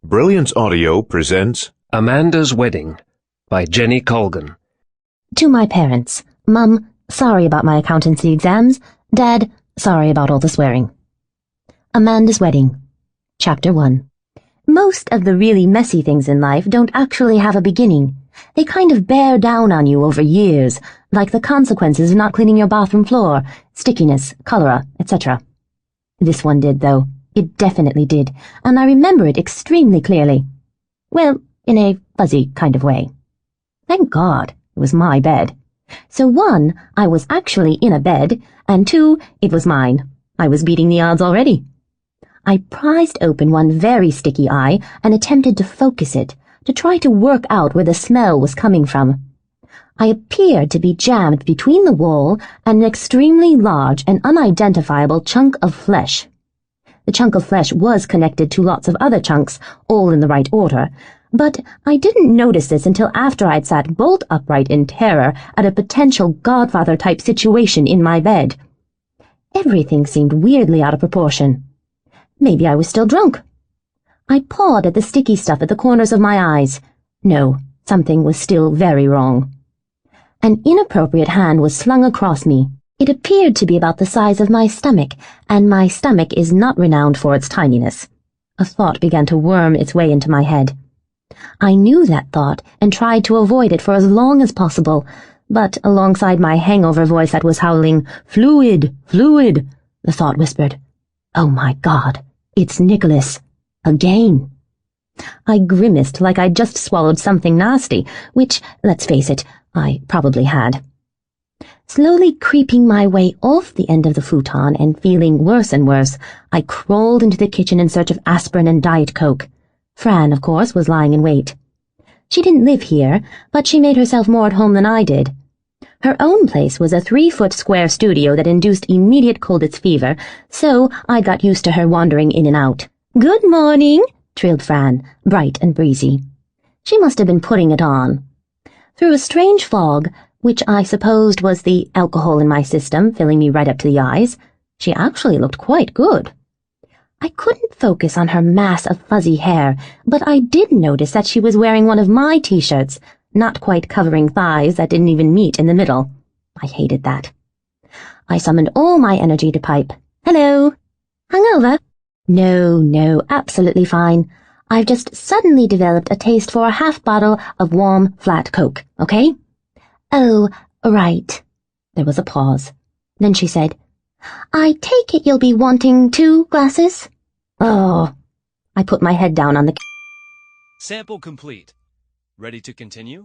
Brilliance Audio presents Amanda's Wedding by Jenny Colgan. To my parents. Mum, sorry about my accountancy exams. Dad, sorry about all the swearing. Amanda's Wedding. Chapter 1. Most of the really messy things in life don't actually have a beginning. They kind of bear down on you over years, like the consequences of not cleaning your bathroom floor, stickiness, cholera, etc. This one did, though. It definitely did, and I remember it extremely clearly. Well, in a fuzzy kind of way. Thank God, it was my bed. So 1, I was actually in a bed, and 2, it was mine. I was beating the odds already. I prized open one very sticky eye and attempted to focus it, to try to work out where the smell was coming from. I appeared to be jammed between the wall and an extremely large and unidentifiable chunk of flesh. The chunk of flesh was connected to lots of other chunks, all in the right order, but I didn't notice this until after I'd sat bolt upright in terror at a potential Godfather-type situation in my bed. Everything seemed weirdly out of proportion. Maybe I was still drunk. I pawed at the sticky stuff at the corners of my eyes. No, something was still very wrong. An inappropriate hand was slung across me. It appeared to be about the size of my stomach, and my stomach is not renowned for its tininess. A thought began to worm its way into my head. I knew that thought and tried to avoid it for as long as possible, but alongside my hangover voice that was howling, "Fluid, fluid," the thought whispered, "Oh my God, it's Nicholas. Again." I grimaced like I'd just swallowed something nasty, which, let's face it, I probably had. Slowly creeping my way off the end of the futon and feeling worse and worse, I crawled into the kitchen in search of aspirin and Diet Coke. Fran, of course, was lying in wait. She didn't live here, but she made herself more at home than I did. Her own place was a 3-foot square studio that induced immediate colditz fever, so I got used to her wandering in and out. "Good morning," trilled Fran, bright and breezy. She must have been putting it on. Through a strange fog, which I supposed was the alcohol in my system filling me right up to the eyes, she actually looked quite good. I couldn't focus on her mass of fuzzy hair, but I did notice that she was wearing one of my t-shirts, not quite covering thighs that didn't even meet in the middle. I hated that. I summoned all my energy to pipe. "Hello. Hungover?" No, absolutely fine. I've just suddenly developed a taste for a half bottle of warm, flat Coke, okay? "Oh, right." There was a pause. Then she said, "I take it you'll be wanting 2 glasses?" Oh. I put my head down on the... Sample complete. Ready to continue?